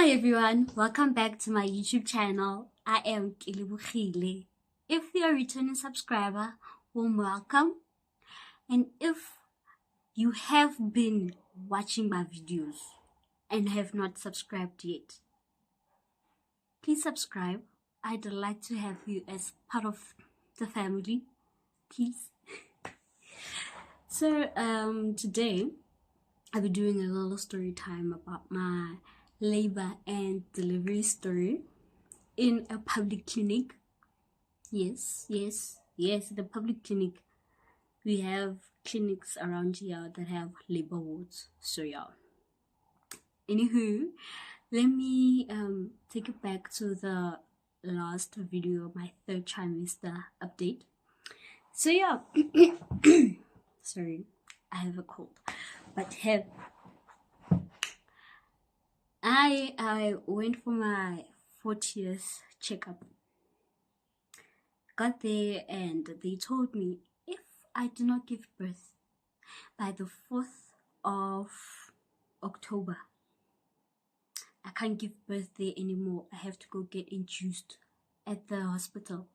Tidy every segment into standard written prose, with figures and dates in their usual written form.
Hi everyone, welcome back to my YouTube channel. I am Kilibukile. If you're a returning subscriber, warm welcome. And if you have been watching my videos and have not subscribed yet, please subscribe. I'd like to have you as part of the family, please. So today I'll be doing a little story time about my labor and delivery story in a public clinic. Yes, the public clinic. We have clinics around here that have labor wards. So yeah. Anywho, let me take it back to the last video, my third trimester update. So yeah, sorry, I have a cold, but I went for my 40th checkup. Got there and they told me if I do not give birth by the 4th of October, I can't give birth there anymore. I have to go get induced at the hospital.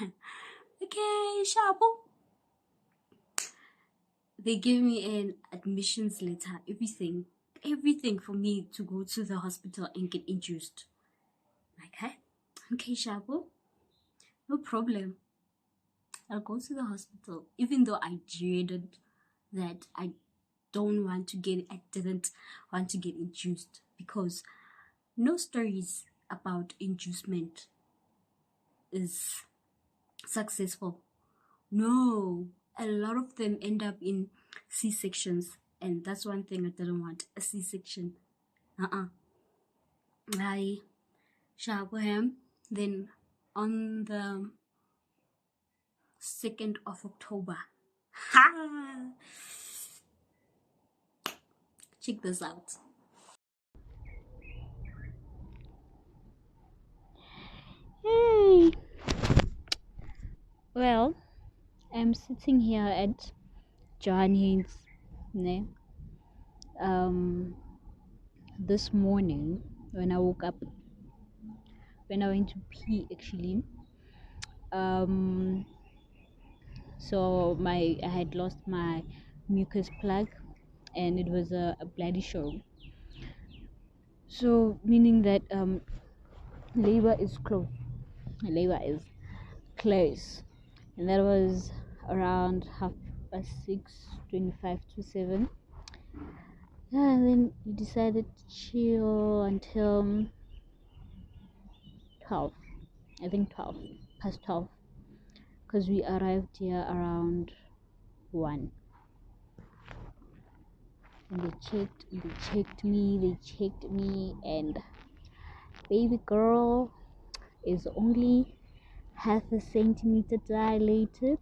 Okay, shabu. They gave me an admissions letter, everything for me to go to the hospital and get induced. Okay, shabu. No problem. I'll go to the hospital, even though I dreaded that I didn't want to get induced, because no stories about inducement is successful. No, a lot of them end up in C-sections, and that's one thing I didn't want, a C-section. I shabu him. Then on the 2nd of October, check this out. Hey, well, I'm sitting here at John Haynes. This morning when I woke up, when I went to pee actually, so I had lost my mucus plug and it was a bloody show. So meaning that labor is close. Labor is close, and that was around 6:25 to 7. And then we decided to chill until 12. I think 12, past 12, because we arrived here around 1. And they checked me, and baby girl is only half a centimeter dilated.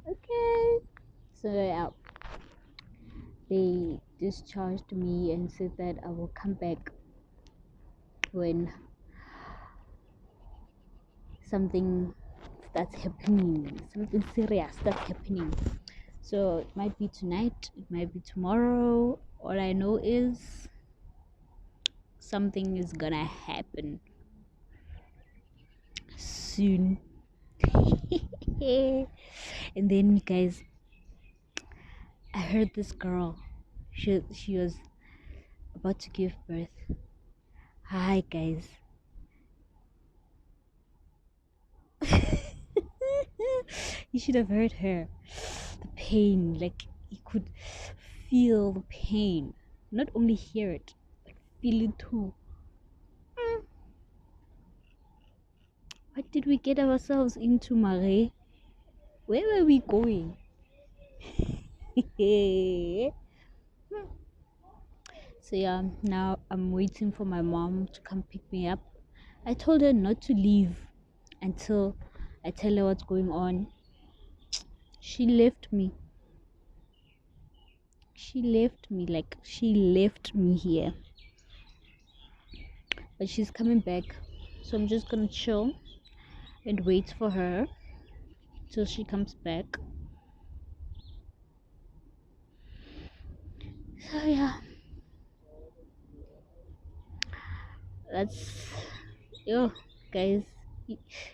Okay, so yeah, they discharged me and said that I will come back when something starts happening, something serious starts happening. So it might be tonight, it might be tomorrow. All I know is something is gonna happen soon. And then, guys, I heard this girl, she was about to give birth. Hi, guys. You should have heard her. The pain, like you could feel the pain, not only hear it, but feel it too. What did we get ourselves into, Marie? Where were we going? So yeah, now I'm waiting for my mom to come pick me up. I told her not to leave until I tell her what's going on. She left me here, but she's coming back, so I'm just gonna chill and wait for her till she comes back. So yeah, That's yo, guys.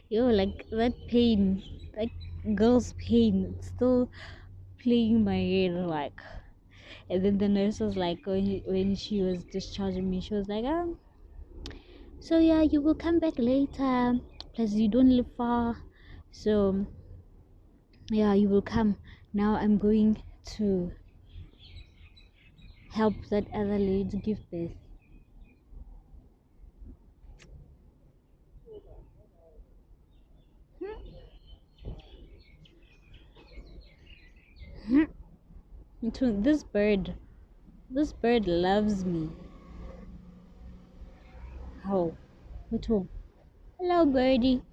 Yo, like that pain, like girl's pain, it's still playing my head. Like, and then the nurse was like, when she was discharging me, she was like, so yeah, you will come back later. Plus, you don't live far, so yeah, you will come. Now I'm going to help that other lady give birth. This bird, this bird loves me. Oh, what home? Hello, birdie.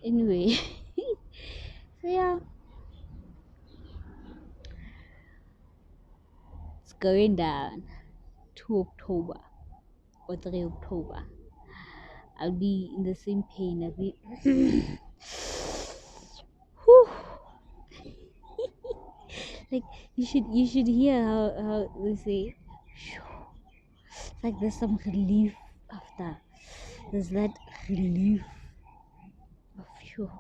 Anyway, so yeah, it's going down 2 October or 3 October. I'll be in the same pain. I'll be. Whew. Like you should hear how they say, "Phew." It's like there's some relief after. There's that relief of you.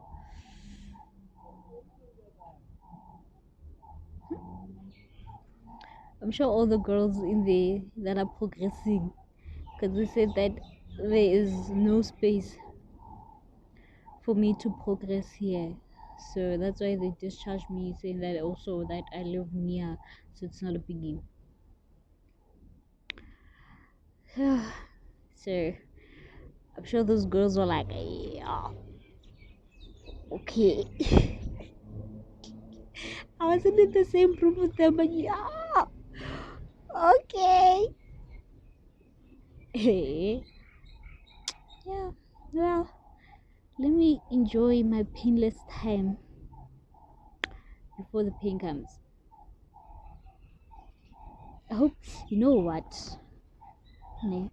I'm sure all the girls in there that are progressing, because they said that there is no space for me to progress here. So that's why they discharged me, saying that also that I live near, so it's not a biggie. So I'm sure those girls were like, yeah, okay. I wasn't in the same room with them, but yeah, okay. Hey, yeah, well, let me enjoy my painless time before the pain comes. I hope you know what. Ne?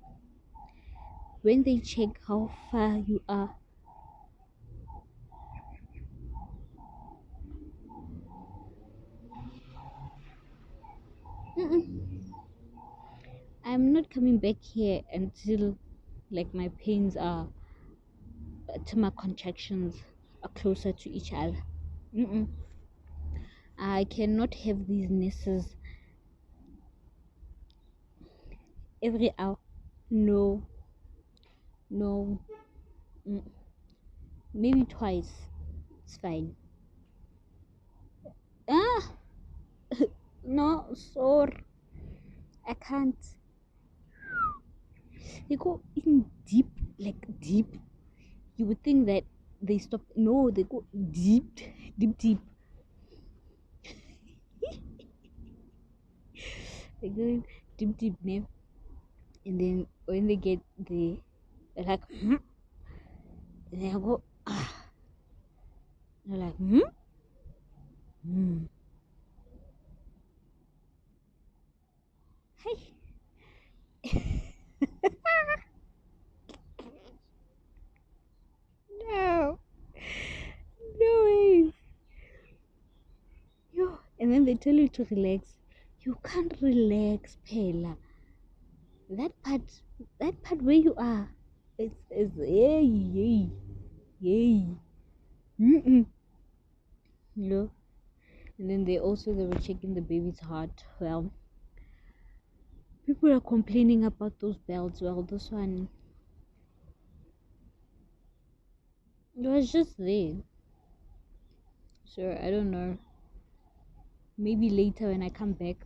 When they check how far you are, I'm not coming back here until like my pains are to my contractions are closer to each other. Mm-mm. I cannot have these nurses every hour. No, no, mm. Maybe twice. It's fine. Ah, no, sorry, I can't. They go in deep, like deep. You would think that they stop. No, they go deep, deep, deep. They go deep, deep, now. And then when they get there, they're like, and then I go, they're like, Hey. No, no way. Yo. And then they tell you to relax. You can't relax, Pela. That part, that part where you are, it's yay, yay, yay. Mm-mm. No. And then they were checking the baby's heart. Well, people are complaining about those belts. Well, this one, it was just there. So I don't know. Maybe later when I come back,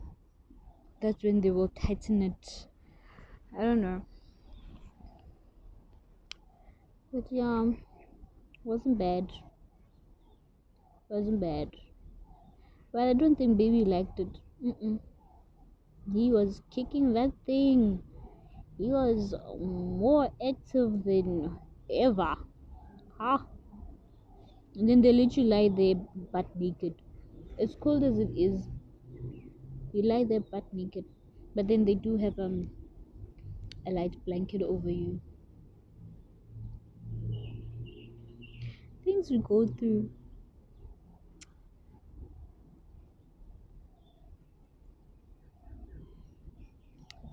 that's when they will tighten it. I don't know. But yeah, wasn't bad. Wasn't bad. But I don't think baby liked it. Mm-mm. He was kicking that thing. He was more active than ever. Huh? And then they let you lie there butt naked. As cold as it is, you lie there butt naked. But then they do have a light blanket over you. Things we go through.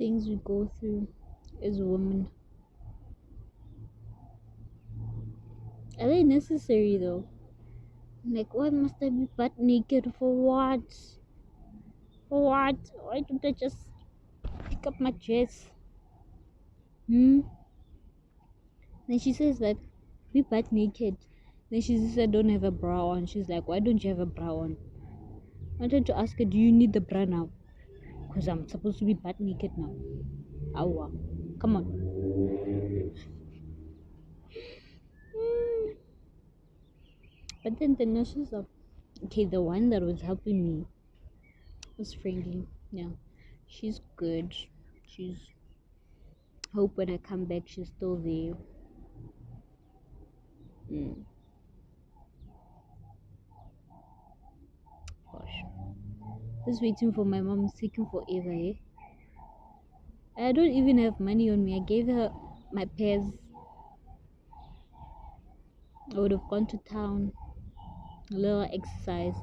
things we go through as women. Are they necessary though? Like, why must I be butt naked? For what? For what? Why don't I just pick up my dress? Hmm? Then she says that be butt naked. Then she says I don't have a bra on. She's like, why don't you have a bra on? I wanted to ask her, do you need the bra now? Because I'm supposed to be butt naked now. Awa. Come on. Hmm. But then the nurses are okay. The one that was helping me was friendly. Yeah, she's good. She's hope when I come back she's still there. Mm, gosh, just waiting for my mom is taking forever. Eh? I don't even have money on me. I gave her my pairs. I would have gone to town, a little exercise.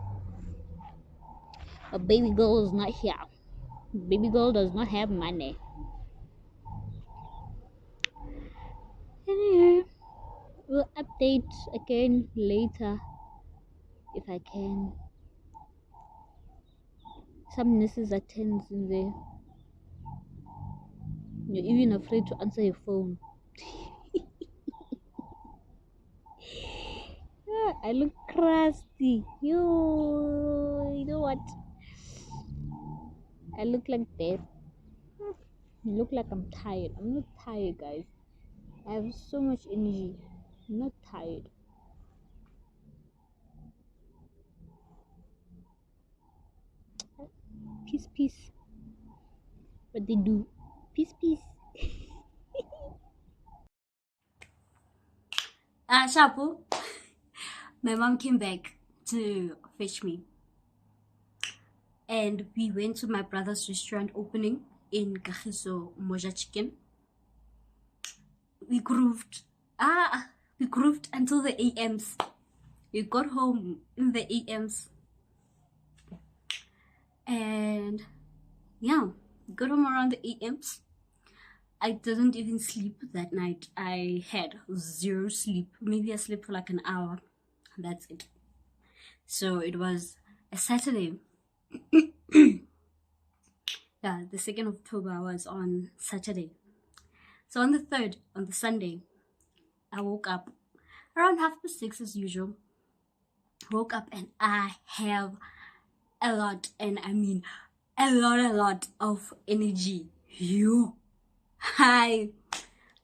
But baby girl is not here. Baby girl does not have money. Anyway, we'll update again later if I can. Some nurses are tense in there. You're even afraid to answer your phone. Yeah, I look crusty. You know what? I look like that. You look like I'm tired. I'm not tired, guys. I have so much energy. I'm not tired. Peace, peace. What they do? Peace, peace. Shapo, my mom came back to fetch me, and we went to my brother's restaurant opening in Kagiso Moja Chicken. We grooved. We grooved until the AMs. We got home in the AMs, and yeah, got home around the AMs. I didn't even sleep that night. I had zero sleep. Maybe I slept for like an hour. That's it. So it was a Saturday. Yeah, the 2nd of October was on Saturday. So on the 3rd, on the Sunday, I woke up around 6:30 as usual. Woke up and I have a lot, and I mean a lot of energy. I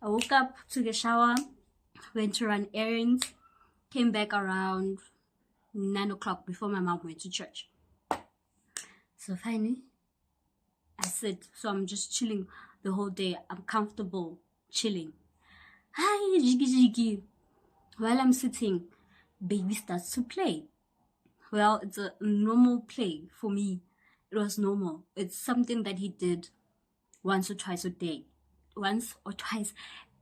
woke up, took a shower, went to run errands, came back around 9 o'clock before my mom went to church. So finally, I sit. So I'm just chilling the whole day. I'm comfortable chilling. Hi, jiggy jiggy. While I'm sitting, baby starts to play. Well, it's a normal play for me. It was normal. It's something that he did once or twice a day. Once or twice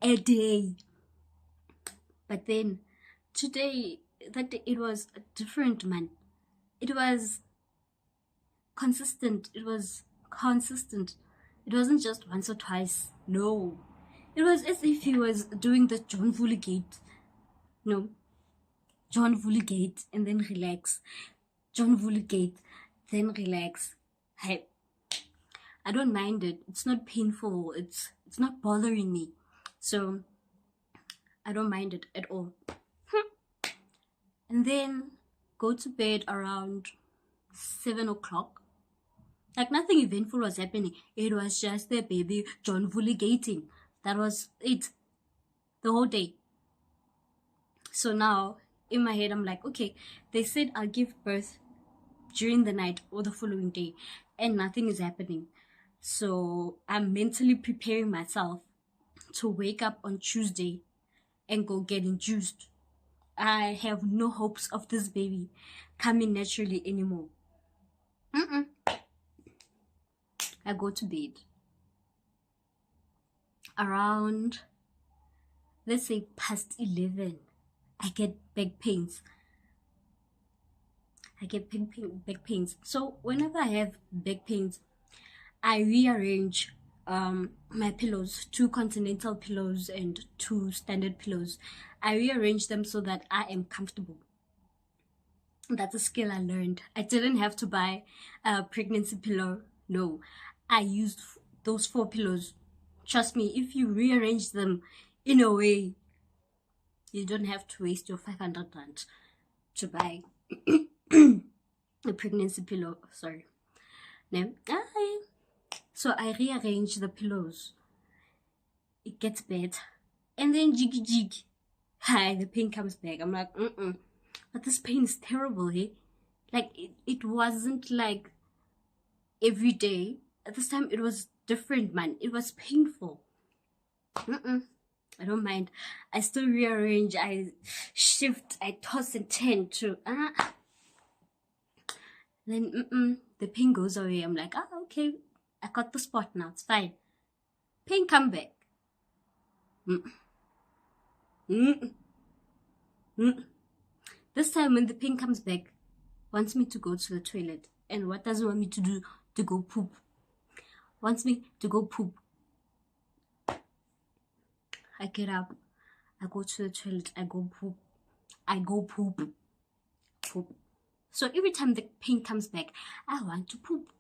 a day. But then today, that day, it was different, man. It was consistent. It was consistent. It wasn't just once or twice. No. It was as if he was doing the John Vulligate. No. John Vulligate and then relax. John Vulligate, then relax. Hey, I don't mind it. It's not painful. It's not bothering me. So I don't mind it at all. And then go to bed around 7 o'clock. Like nothing eventful was happening. It was just the baby John Vulligating. That was it. The whole day. So now in my head I'm like, okay, they said I'll give birth during the night or the following day, and nothing is happening. So I'm mentally preparing myself to wake up on Tuesday and go get induced. I have no hopes of this baby coming naturally anymore. I go to bed around, let's say, past 11. I get back pains. Back pains. So whenever I have back pains, I rearrange my pillows, 2 continental pillows and 2 standard pillows. I rearrange them so that I am comfortable. That's a skill I learned. I didn't have to buy a pregnancy pillow. No, I used those 4 pillows. Trust me, if you rearrange them in a way, you don't have to waste your 500 rand to buy a pregnancy pillow. Sorry. No. So I rearrange the pillows. It gets better. And then jiggy jig. Hi, the pain comes back. I'm like, But this pain is terrible, hey? Like, it wasn't like every day. At this time, it was different, man. It was painful. I don't mind. I still rearrange. I shift. I toss and turn to... Then, the pain goes away. I'm like, okay. I got the spot now. It's fine. Pain come back. This time when the pain comes back, wants me to go to the toilet. And what does it want me to do? To go poop. Wants me to go poop. I get up. I go to the toilet. I go poop. I go poop. Poop. So every time the pain comes back, I want to poop.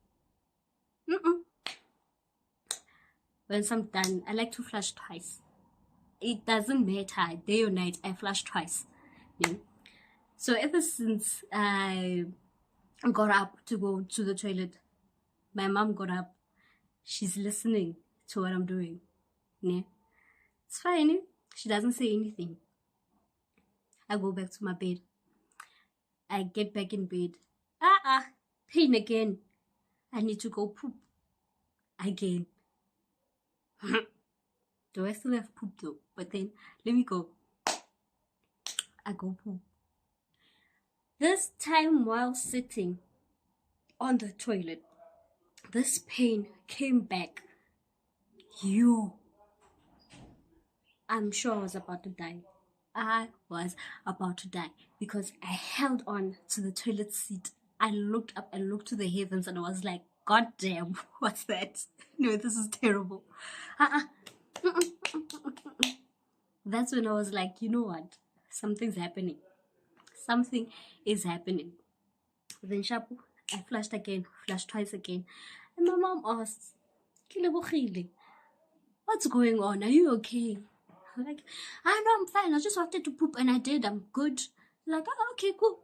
Once I'm done, I like to flush twice. It doesn't matter, day or night, I flush twice. Yeah. So ever since I got up to go to the toilet, my mom got up. She's listening to what I'm doing. Yeah. It's fine. She doesn't say anything. I go back to my bed. I get back in bed. Pain again. I need to go poop. Again. Do I still have poop though? But then, let me go. I go poop. This time while sitting on the toilet, this pain came back. I'm sure I was about to die. I was about to die because I held on to the toilet seat. I looked up and looked to the heavens and I was like, God damn, what's that? No, this is terrible. That's when I was like, you know what? Something's happening. Something is happening. Then Shapu, I flushed again, flushed twice again. And my mom asked, what's going on? Are you okay? I'm like, I know I'm fine. I just wanted to poop and I did. I'm good. Like, okay, cool.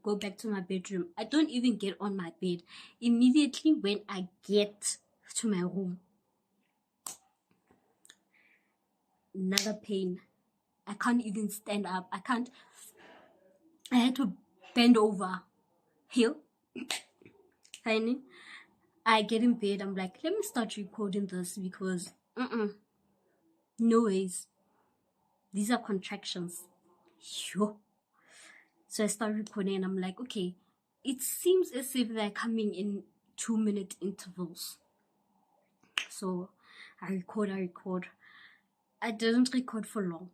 Go back to my bedroom. I don't even get on my bed. Immediately when I get to my room, another pain. I can't even stand up. I had to bend over. Heel. Finally, I get in bed. I'm like, let me start recording this because no ways. These are contractions. Yo. So I start recording and I'm like, okay, it seems as if they're coming in 2-minute intervals. So I record. I didn't record for long.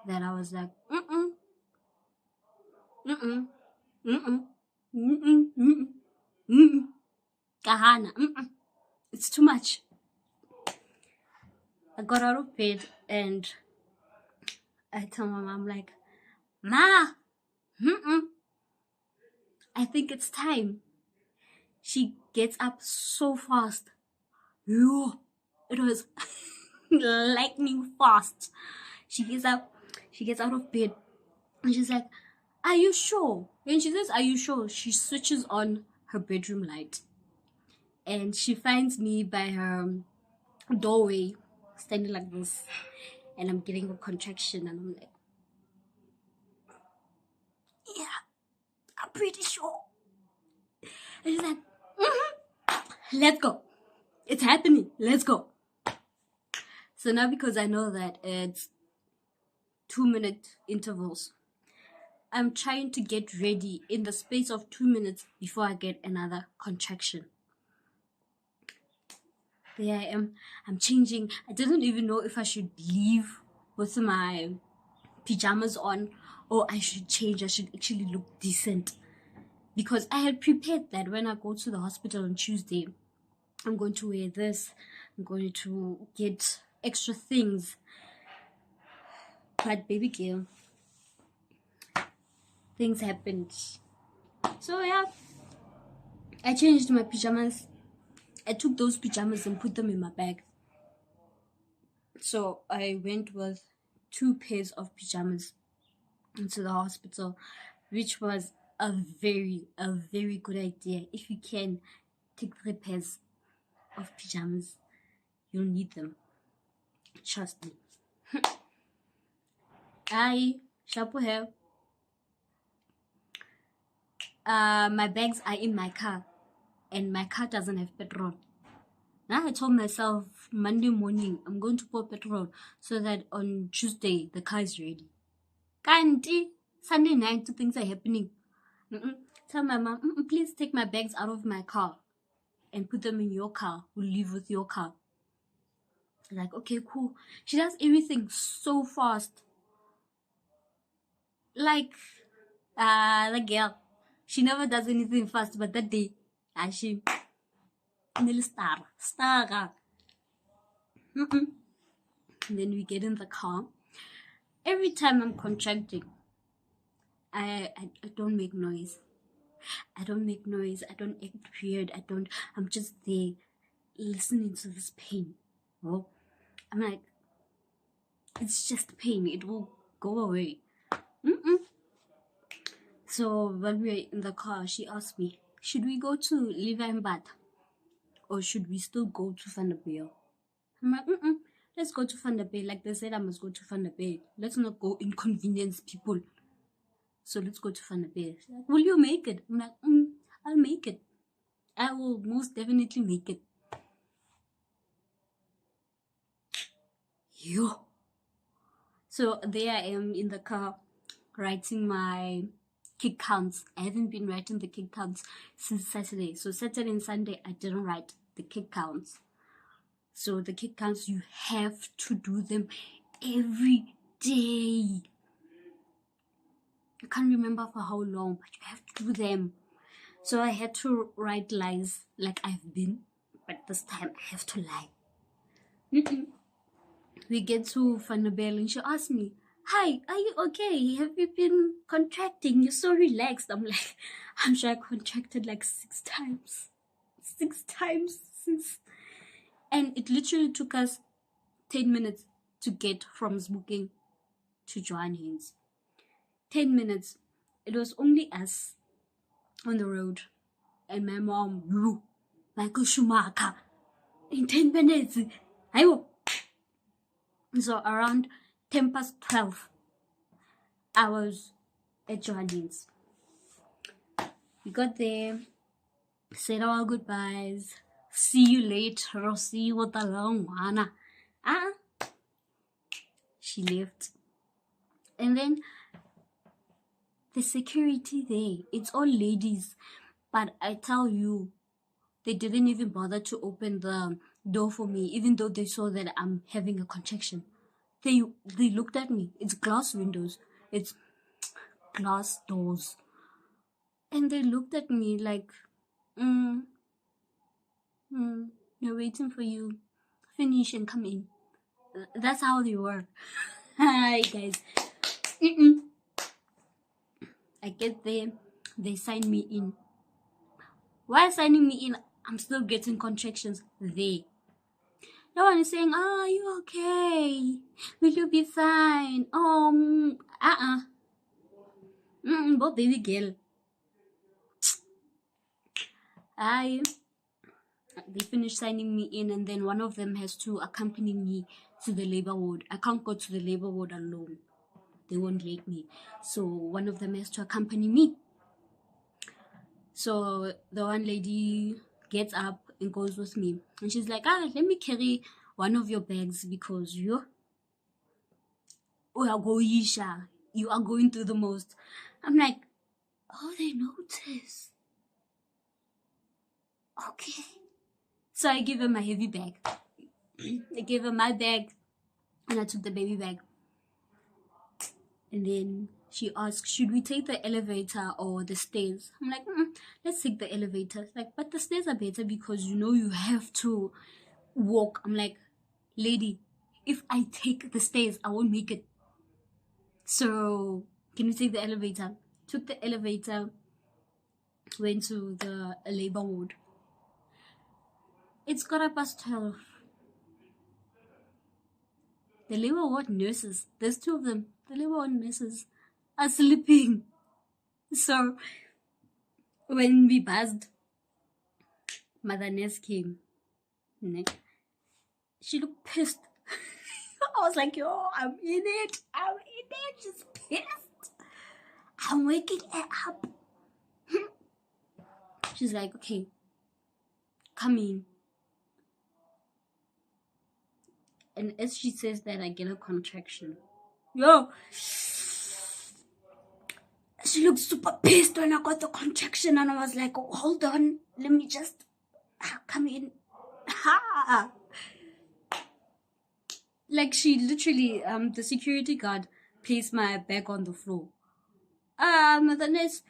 Then I was like, Kahana, it's too much. I got out of bed and I tell my mom, like, Ma, I think it's time. She gets up so fast. Yo, it was lightning fast. She gets out of bed and she's like, are you sure? When she says, are you sure? She switches on her bedroom light and she finds me by her doorway standing like this and I'm getting a contraction and I'm like, yeah, I'm pretty sure. And she's like, let's go. It's happening. Let's go. So now because I know that it's 2-minute intervals, I'm trying to get ready in the space of 2 minutes before I get another contraction. There I am. I'm changing. I didn't even know if I should leave with my pajamas on or I should change. I should actually look decent. Because I had prepared that when I go to the hospital on Tuesday, I'm going to wear this, I'm going to get extra things. But baby girl, things happened. So yeah, I changed my pajamas. I took those pajamas and put them in my bag. So I went with 2 pairs of pajamas into the hospital, which was a very good idea. If you can take 3 pairs of pajamas, you'll need them. Trust me. I shampoo hair. My bags are in my car, and my car doesn't have petrol. Now I told myself Monday morning I'm going to pour petrol so that on Tuesday the car is ready. Kanti Sunday night things are happening. Tell my mom, please take my bags out of my car and put them in your car. We'll leave with your car. I'm like, okay, cool. She does everything so fast. Like, the girl, she never does anything fast, but that day, she nearly star. And then we get in the car. Every time I'm contracting, I don't make noise. I don't act weird. I'm just there listening to this pain. Well, I'm like, it's just pain. It will go away. So when we were in the car, she asked me, should we go to Leeuwynbad or should we still go to Vanderbilt? I'm like, let's go to Vanderbilt. Like they said, I must go to Vanderbilt. Let's not go inconvenience people. So let's go to Vanderbilt. She's like, will you make it? I'm like, I'll make it. I will most definitely make it. Yo. So there I am in the car writing my kick counts. I haven't been writing the kick counts since Saturday. So Saturday and Sunday I didn't write the kick counts. So the kick counts, you have to do them every day. I can't remember for how long, but you have to do them. So I had to write lies like I've been, but this time I have to lie. We get to Vanderbilt and she asked me, hi, are you okay? Have you been contracting? You're so relaxed. I'm like, I'm sure I contracted like 6 times. 6 times since. And it literally took us 10 minutes to get from Zbooking to Johannes. 10 minutes. It was only us on the road. And my mom, Michael Schumacher, in 10 minutes. So around 12:10, I was at Johannes. We got there, said our goodbyes. See you later. I'll see you with the long one. She left. And then the security there, it's all ladies. But I tell you, they didn't even bother to open the door for me, even though they saw that I'm having a contraction. They looked at me. It's glass windows. It's glass doors. And they looked at me like, we're waiting for you. Finish and come in. That's how they were. Hi, guys. I get there. They sign me in. While signing me in, I'm still getting contractions there. No one is saying, are you okay? Will you be fine? But baby girl. They finished signing me in, and then one of them has to accompany me to the labor ward. I can't go to the labor ward alone. They won't let me. So one of them has to accompany me. So the one lady gets up and goes with me. And she's like, let me carry one of your bags because you are going through the most. I'm like, oh, they notice. Okay. So I give her my heavy bag. I gave her my bag and I took the baby bag. And then She asked, should we take the elevator or the stairs? I'm like, let's take the elevator. Like, but the stairs are better because you have to walk. I'm like, lady, if I take the stairs, I won't make it. So can we take the elevator? Took the elevator, went to the labor ward. It's 12:15. The labor ward nurses, there's 2 of them, the labor ward nurses are sleeping. So when we buzzed, Mother Nurse came. She looked pissed. I was like, yo, I'm in it. She's pissed. I'm waking her up. She's like, okay, come in. And as she says that, I get a contraction. Yo! She looked super pissed when I got the contraction, and I was like, oh, hold on, let me just come in. Ha! Like, she literally, the security guard placed my bag on the floor. The nurse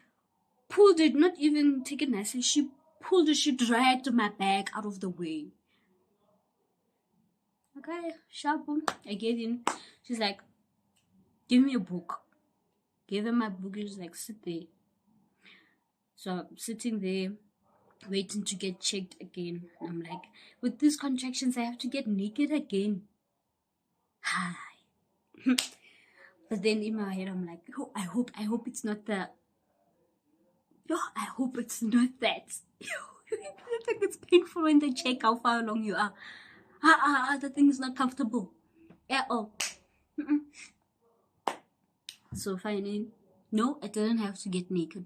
pulled it, not even take it nicely. She pulled it, she dragged my bag out of the way. Okay, sharp. I get in. She's like, give me a book. Gave her my book. She's like, sit there. So I'm sitting there, waiting to get checked again. And I'm like, with these contractions, I have to get naked again. Hi. But then in my head, I'm like, oh, I hope it's not that. Oh, I hope it's not that. I think it's painful when they check how far along you are. The thing is not comfortable at all. So finally, no, I didn't have to get naked.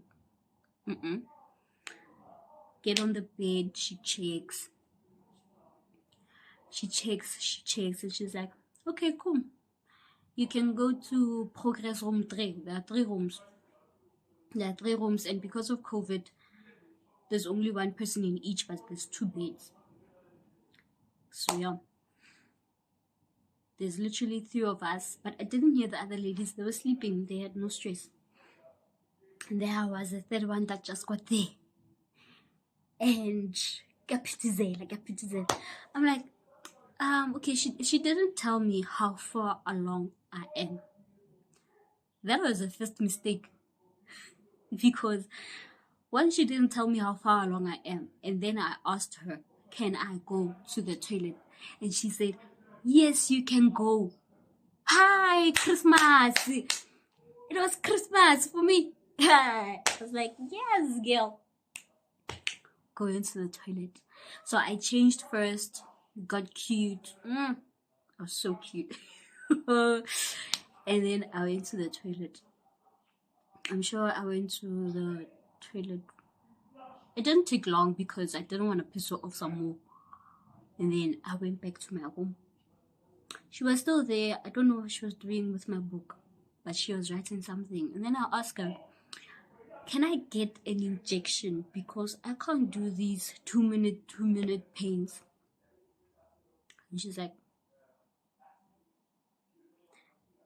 Get on the bed, she checks, and she's like, okay, cool. You can go to Progress Room 3. There are 3 rooms. And because of COVID, there's only 1 person in each, but there's 2 beds. So yeah, there's literally 3 of us, but I didn't hear the other ladies. They were sleeping. They had no stress. And there was a 3rd one that just got there. And I'm like, okay, she didn't tell me how far along I am. That was the first mistake. Because once she didn't tell me how far along I am, and then I asked her, can I go to the toilet? And she said, yes, you can go. Hi, Christmas. It was Christmas for me. I was like, yes, girl. Go into the toilet. So I changed first, got cute. I was so cute. And then I went to the toilet. I'm sure I went to the toilet. It didn't take long because I didn't want to piss her off some more. And then I went back to my room. She was still there. I don't know what she was doing with my book, but she was writing something. And then I asked her, can I get an injection? Because I can't do these 2-minute pains. And she's like,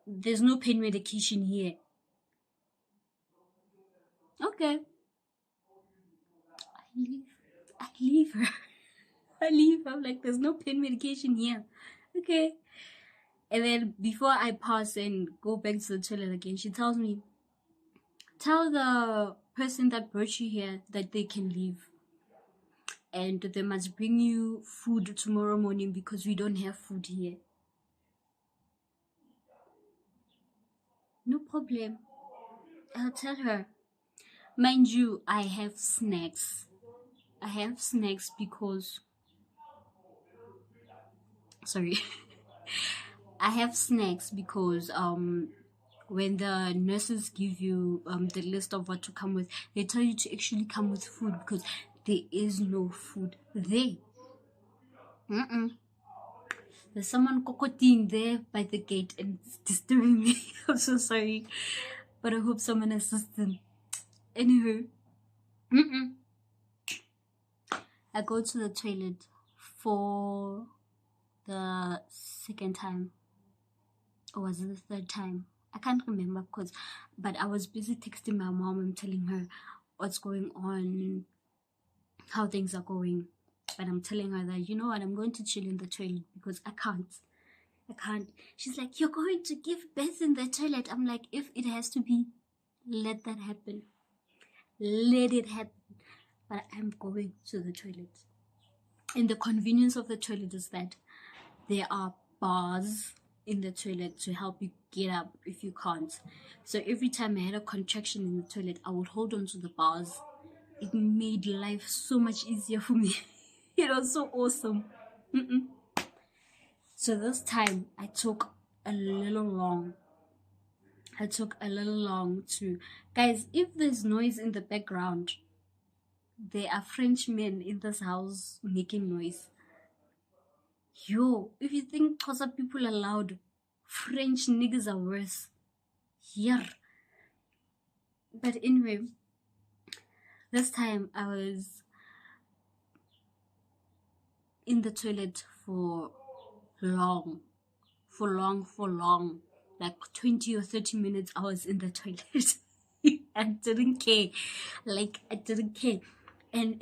there's no pain medication here. Okay. I leave her. I leave. I'm like, there's no pain medication here. Okay. And then before I pass and go back to the toilet again, she tells me, tell the person that brought you here that they can leave. And they must bring you food tomorrow morning because we don't have food here. No problem. I'll tell her. Mind you, I have snacks. I have snacks because... Sorry. I have snacks because when the nurses give you the list of what to come with, they tell you to actually come with food because there is no food there. There's someone cocoting there by the gate and it's disturbing me. I'm so sorry, but I hope someone assists them. Anywho, I go to the toilet for the 2nd time. Or was it the 3rd time? I can't remember but I was busy texting my mom and telling her what's going on, how things are going. But I'm telling her that, you know what, I'm going to chill in the toilet because I can't. She's like, you're going to give birth in the toilet. I'm like, if it has to be, let that happen. Let it happen. But I'm going to the toilet. And the convenience of the toilet is that there are bars in the toilet to help you get up if you can't. So every time I had a contraction in the toilet, I would hold on to the bars. It made life so much easier for me. It was so awesome. So this time I took a little long to, guys, if there's noise in the background, there are Frenchmen in this house making noise. Yo, if you think Xhosa people are loud, French niggas are worse. Yeah. But anyway, this time I was in the toilet for long, like 20 or 30 minutes. I was in the toilet. I didn't care. And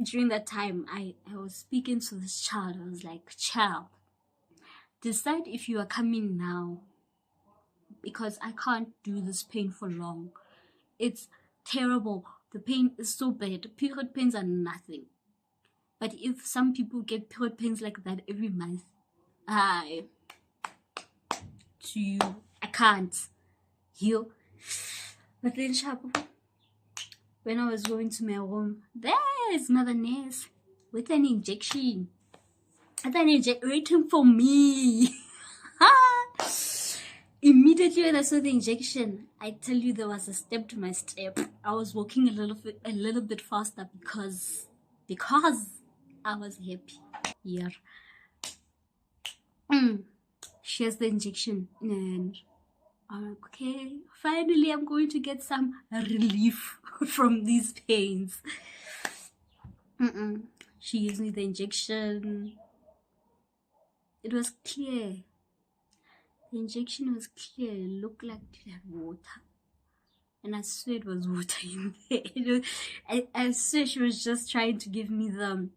during that time, I was speaking to this child. I was like, child, decide if you are coming now, because I can't do this pain for long. It's terrible. The pain is so bad. Period pains are nothing. But if some people get period pains like that every month, I can't heal. But then, when I was going to my room, there's Mother Nurse with an injection. Waiting for me. Immediately when I saw the injection, I tell you, there was a step to my step. I was walking a little bit faster because I was happy. Yeah. She has the injection and I'm like, okay, finally I'm going to get some relief from these pains. She gives me the injection. It was clear. The injection was clear. It looked like it had water. And I swear it was water in there. I swear she was just trying to give me the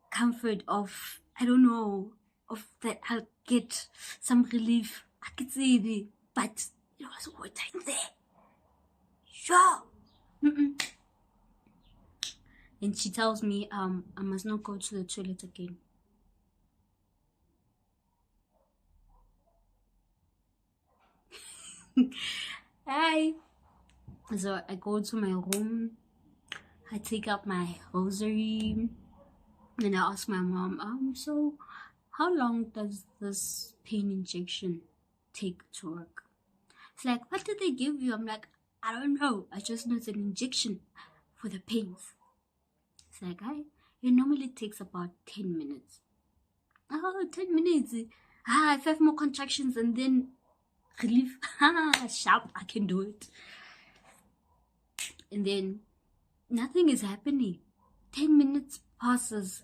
comfort of, I don't know, of that I'll get some relief. I could see it, but it was water in there. Sure. And she tells me I must not go to the toilet again. Hi. So I go to my room, I take out my rosary, and I ask my mom, so how long does this pain injection take to work? It's like, what did they give you? I'm like, I don't know. I just know it's an injection for the pains. It's like, it normally takes about 10 minutes. Oh, 10 minutes. 5 more contractions and then relief. Sharp, I can do it. And then nothing is happening. 10 minutes passes.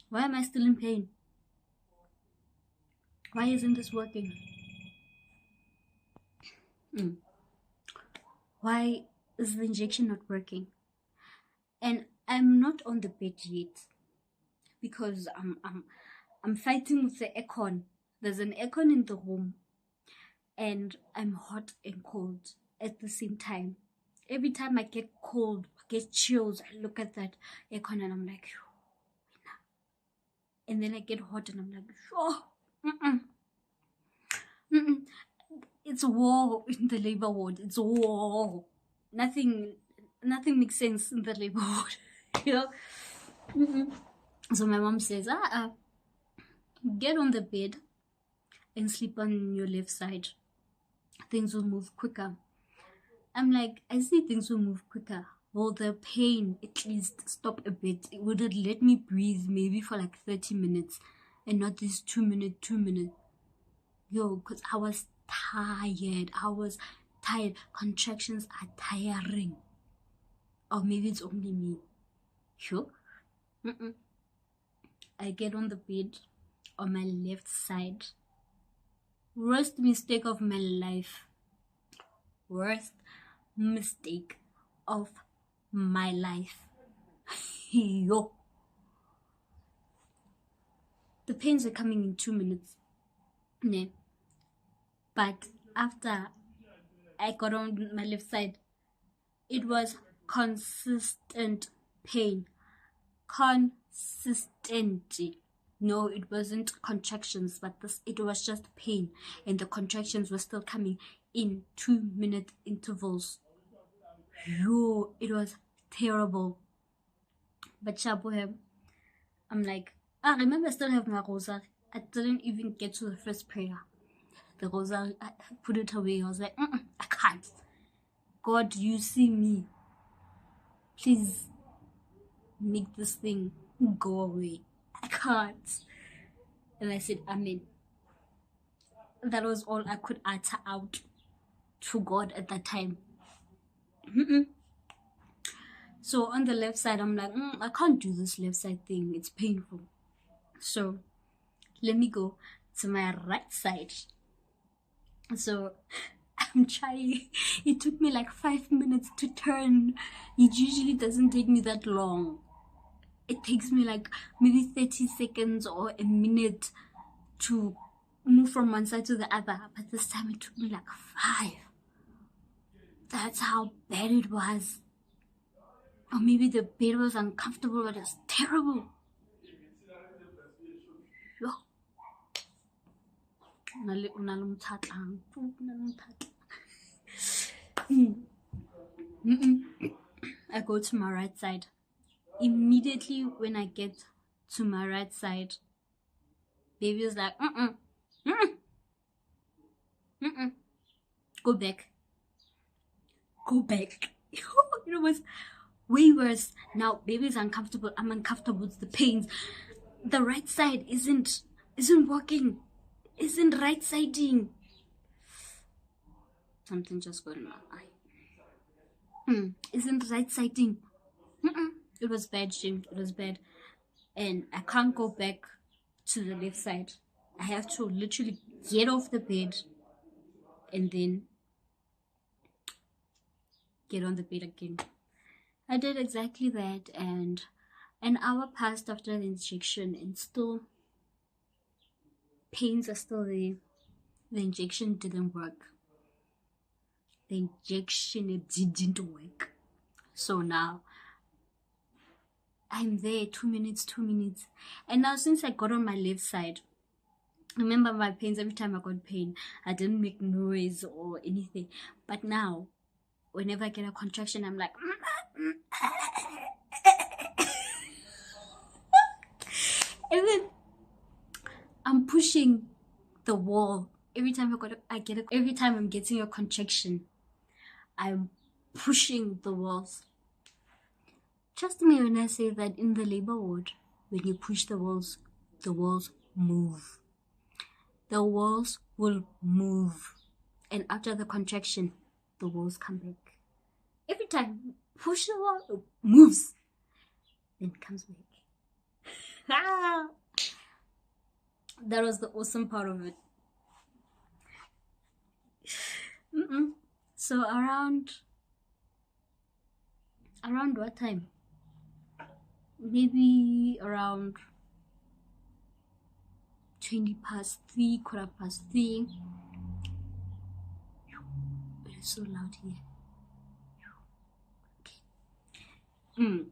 Why am I still in pain? Why isn't this working? Why is the injection not working? And I'm not on the bed yet because I'm fighting with the aircon. There's an aircon in the room and I'm hot and cold at the same time. Every time I get cold, I get chills, I look at that aircon and I'm like, and then I get hot and I'm like, It's war in the labor ward. It's war. Nothing makes sense in the labor ward. You know? So my mom says, get on the bed and sleep on your left side. Things will move quicker. I'm like, I see things will move quicker. Will the pain at least stop a bit? Would it let me breathe maybe for like 30 minutes and not this 2 minute? Yo, because I was tired. Contractions are tiring. Or maybe it's only me. Sure. Mm-mm. I get on the bed on my left side. Worst mistake of my life. Worst mistake of my life. Yo. The pains are coming in 2 minutes. Ne. But after I got on my left side, it was consistent pain. Consistent. No, it wasn't contractions, but it was just pain. And the contractions were still coming in 2-minute intervals. Yo, it was terrible. But Shabuhem, I'm like, I remember I still have my rosary. I didn't even get to the first prayer. The rosary, I put it away. I was like, I can't. God, you see me. Please make this thing go away. I can't. And I said, Amen. That was all I could utter out to God at that time. So on the left side, I'm like, I can't do this left side thing. It's painful. So let me go to my right side. So I'm trying. It took me like 5 minutes to turn. It usually doesn't take me that long. It takes me like maybe 30 seconds or a minute to move from one side to the other. But this time it took me like 5. That's how bad it was. Or maybe the bed was uncomfortable, but it was terrible. Yo. I go to my right side. Immediately when I get to my right side, baby was like, go back. Go back. It was way worse. Now baby is uncomfortable. I'm uncomfortable with the pains. The right side isn't working. Isn't right siding. Something just got in my eye. Isn't right siding. It was bad, Jim. It was bad. And I can't go back to the left side. I have to literally get off the bed and then get on the bed again. I did exactly that, and an hour passed after the injection, and still pains are still there. The injection didn't work. The injection didn't work. So now I'm there 2 minutes. And now since I got on my left side, remember my pains, every time I got pain, I didn't make noise or anything. But now, whenever I get a contraction, I'm like, and then I'm pushing the wall. Every time every time I'm getting a contraction, I'm pushing the walls. Trust me when I say that in the labor ward, when you push the walls move. The walls will move. And after the contraction, the walls come back. Every time, push the wall, it moves. Then it comes back. That was the awesome part of it. So around what time? Maybe around 20 past 3, 3:15. It is so loud here. Okay.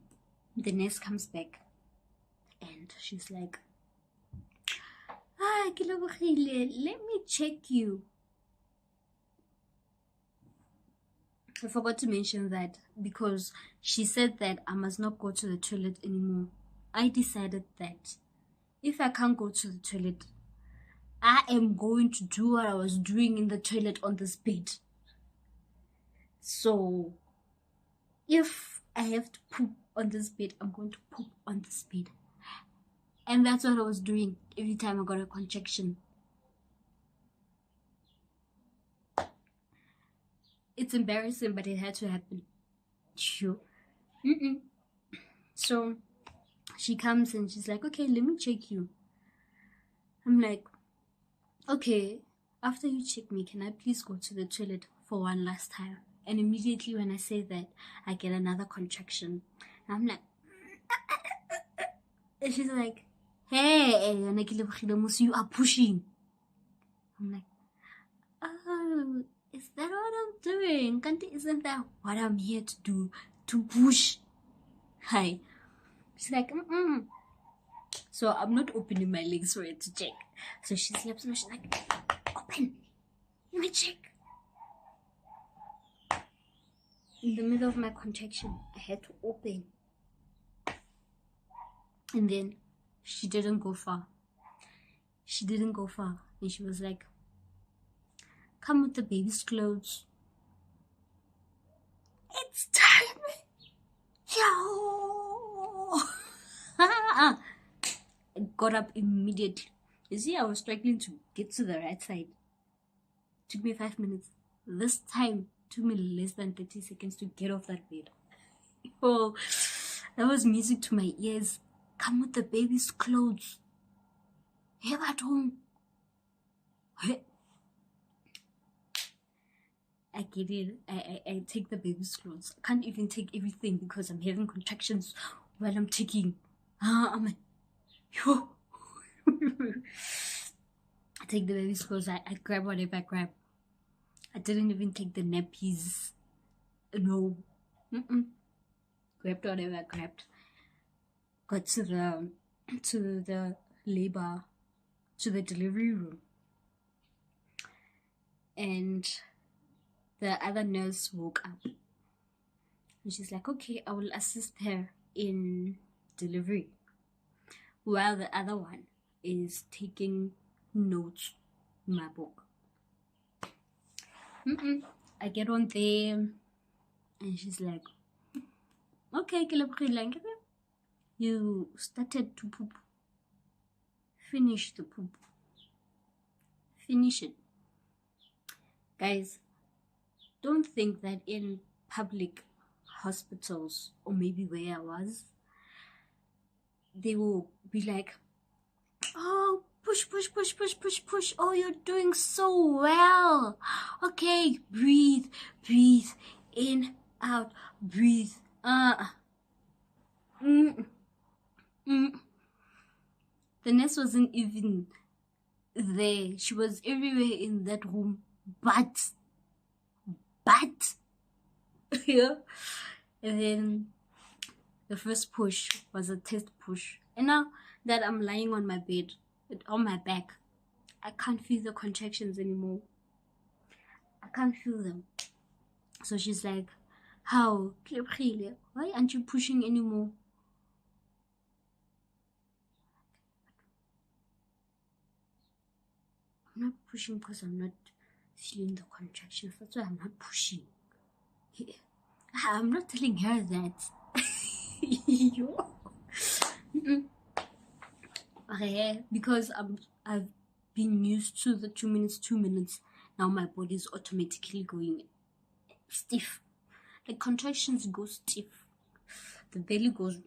The nurse comes back and she's like, let me check you. I forgot to mention that because she said that I must not go to the toilet anymore. I decided that if I can't go to the toilet, I am going to do what I was doing in the toilet on this bed. So if I have to poop on this bed, I'm going to poop on this bed. And that's what I was doing every time I got a contraction. It's embarrassing, but it had to happen. Sure. So She comes and she's like, okay, let me check you. I'm like, okay, after you check me, can I please go to the toilet for one last time? And immediately when I say that, I get another contraction. And I'm like, and she's like, hey, you are pushing. I'm like, oh, is that what I'm doing? Isn't that what I'm here to do? To push. Hi. She's like, So I'm not opening my legs for her to check. So she slaps me. She's like, open. Let me check. In the middle of my contraction, I had to open. And then she didn't go far. She didn't go far. And she was like, come with the baby's clothes. It's time. Yo. I got up immediately. You see, I was struggling to get to the right side. Took me 5 minutes. This time took me less than 30 seconds to get off that bed. Oh, that was music to my ears. Come with the baby's clothes. Have at home. I get it. I take the baby's clothes. I can't even take everything because I'm having contractions while I'm taking. I'm like, yo. I take the baby's clothes. I grab whatever I grab. I didn't even take the nappies. No. Grabbed whatever I grabbed. Got to the labor, to the delivery room. And the other nurse woke up. And she's like, okay, I will assist her in delivery. While the other one is taking notes in my book. I get on there and she's like, okay, you started to poop. Finish the poop. Finish it. Guys, don't think that in public hospitals, or maybe where I was, they will be like, oh, push. Oh, you're doing so well. Okay, breathe. In, out, breathe. The nurse wasn't even there. She was everywhere in that room, but yeah. And then the first push was a test push. And now that I'm lying on my bed, on my back, I can't feel the contractions anymore. I can't feel them. So she's like, how? Why aren't you pushing anymore? I'm not pushing because I'm not feeling the contractions. That's why I'm not pushing. I'm not telling her that. Okay, because I've been used to the 2 minutes. Now my body is automatically going stiff. The contractions go stiff. The belly goes.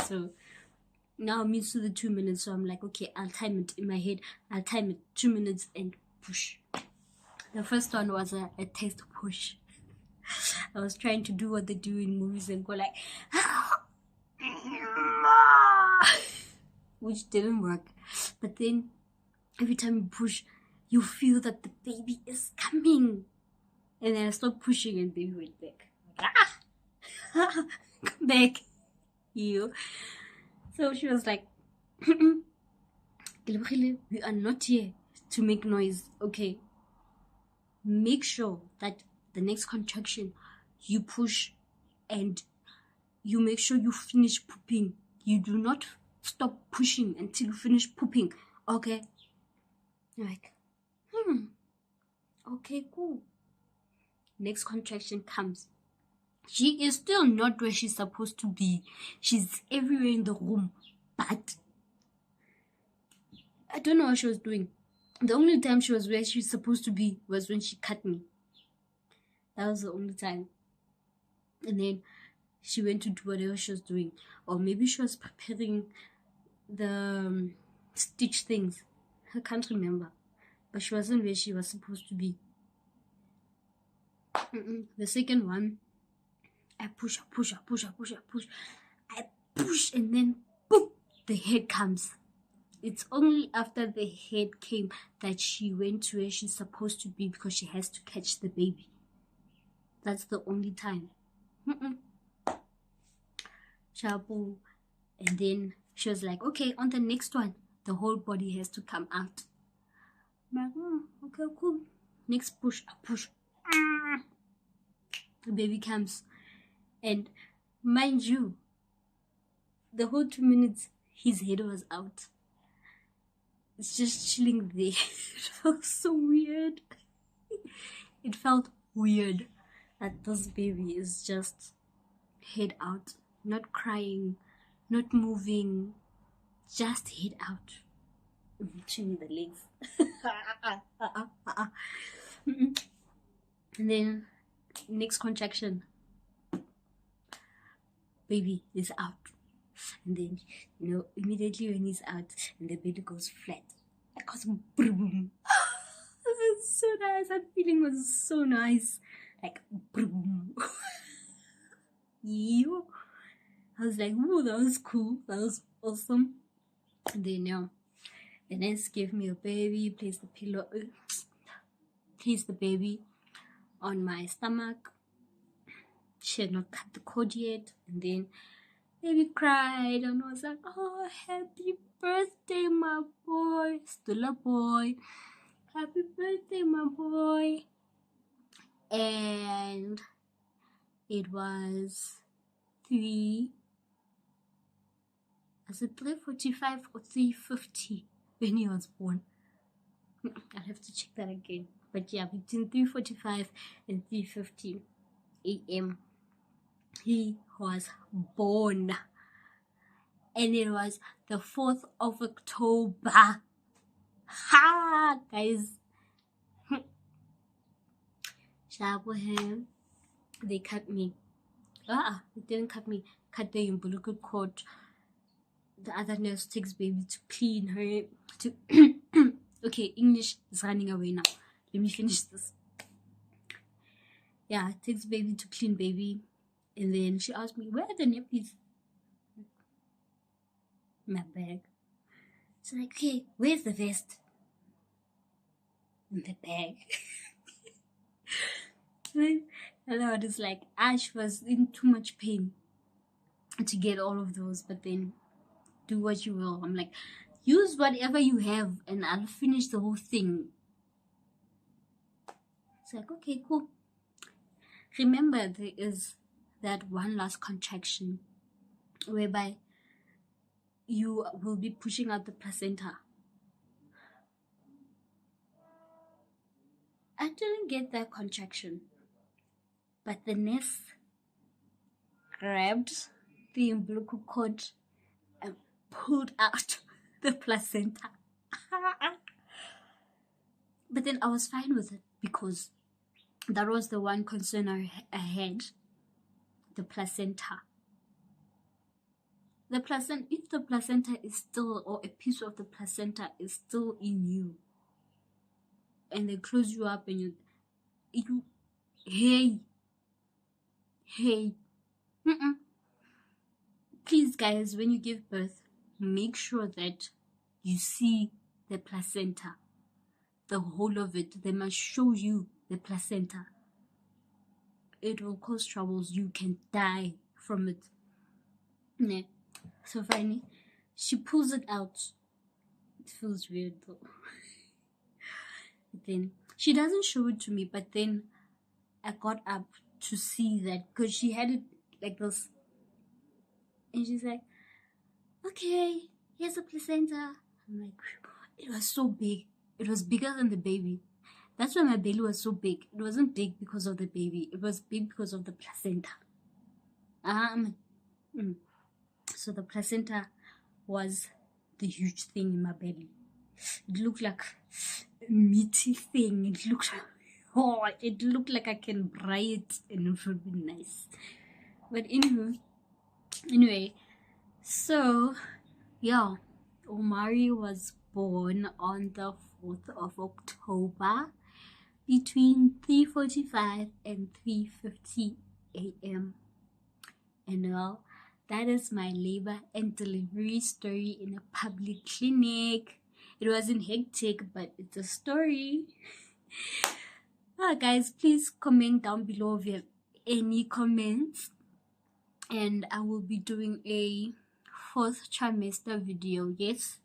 So now I'm used to the 2 minutes. So I'm like, okay, I'll time it in my head. I'll time it 2 minutes and push. The first one was a test push. I was trying to do what they do in movies and go like, which didn't work. But then every time you push, you feel that the baby is coming. And then I stopped pushing and baby went back. Come back. You. So she was like, we are not here to make noise, okay? Make sure that the next contraction you push and you make sure you finish pooping. You do not stop pushing until you finish pooping, okay? I'm like, okay, cool. Next contraction comes. She is still not where she's supposed to be. She's everywhere in the room, but I don't know what she was doing. The only time she was where she's supposed to be was when she cut me. That was the only time. And then she went to do whatever she was doing, or maybe she was preparing the stitch things. I can't remember, but she wasn't where she was supposed to be. The second one, I push, and then boom, the head comes. It's only after the head came that she went to where she's supposed to be, because she has to catch the baby. That's the only time. Shabu. And then she was like, okay, on the next one, the whole body has to come out. I'm like, okay, cool. Next push, I push. The baby comes. And mind you, the whole 2 minutes, his head was out. It's just chilling there. It felt so weird. It felt weird that this baby is just head out, not crying, not moving, just head out. Between the legs. And then next contraction, baby is out. And then, immediately when he's out and the belly goes flat, it goes boom. It's so nice. That feeling was so nice. Like boom. You. I was like, "Whoa, that was cool. That was awesome." And then the nurse gave me a baby, placed the baby on my stomach. She had not cut the cord yet, and then baby cried, and I was like, "Oh, happy birthday, my boy. Still a boy. Happy birthday, my boy." And it was 3:45 or 3:50 when he was born. I'll have to check that again. But yeah, between 3:45 and 3:50 a.m. he was born. And it was the 4th of October. Ha, guys. Shabu, they cut me. They didn't cut me. Cut the umbilical cord. The other nurse takes baby to clean her. Okay, English is running away now. Let me finish this. Yeah, takes baby to clean baby. And then she asked me, "Where are the nappies?" My bag. So like, "Okay, where's the vest?" In the bag. And I was like, Ash was in too much pain to get all of those, but then do what you will. I'm like, use whatever you have and I'll finish the whole thing. It's like, okay, cool. Remember, there is that one last contraction whereby you will be pushing out the placenta. I didn't get that contraction, but the nurse grabbed the umbilical cord and pulled out the placenta. But then I was fine with it, because that was the one concern I had, the placenta. If the placenta is still, or a piece of the placenta is still in you, and they close you up and you hey. Please, guys, when you give birth, make sure that you see the placenta, the whole of it. They must show you the placenta. It will cause troubles. You can die from it. Yeah. So finally, she pulls it out. It feels weird though. But then she doesn't show it to me, but then I got up to see that, because she had it like this. And she's like, "Okay, here's a placenta." I'm like, it was so big. It was bigger than the baby. That's why my belly was so big. It wasn't big because of the baby. It was big because of the placenta. So the placenta was the huge thing in my belly. It looked like a meaty thing. It looked like I can fry it and it would be nice. But anyway, so yeah, Omari was born on the 4th of October between 3:45 and 3:50 a.m. And well, that is my labor and delivery story in a public clinic. It wasn't hectic, but it's a story. Guys, please comment down below if you have any comments, and I will be doing a 4th trimester video. Yes,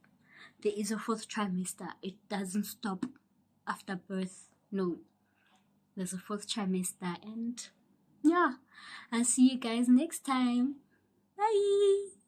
there is a 4th trimester. It doesn't stop after birth. No, there's a 4th trimester. And yeah, I'll see you guys next time. Bye.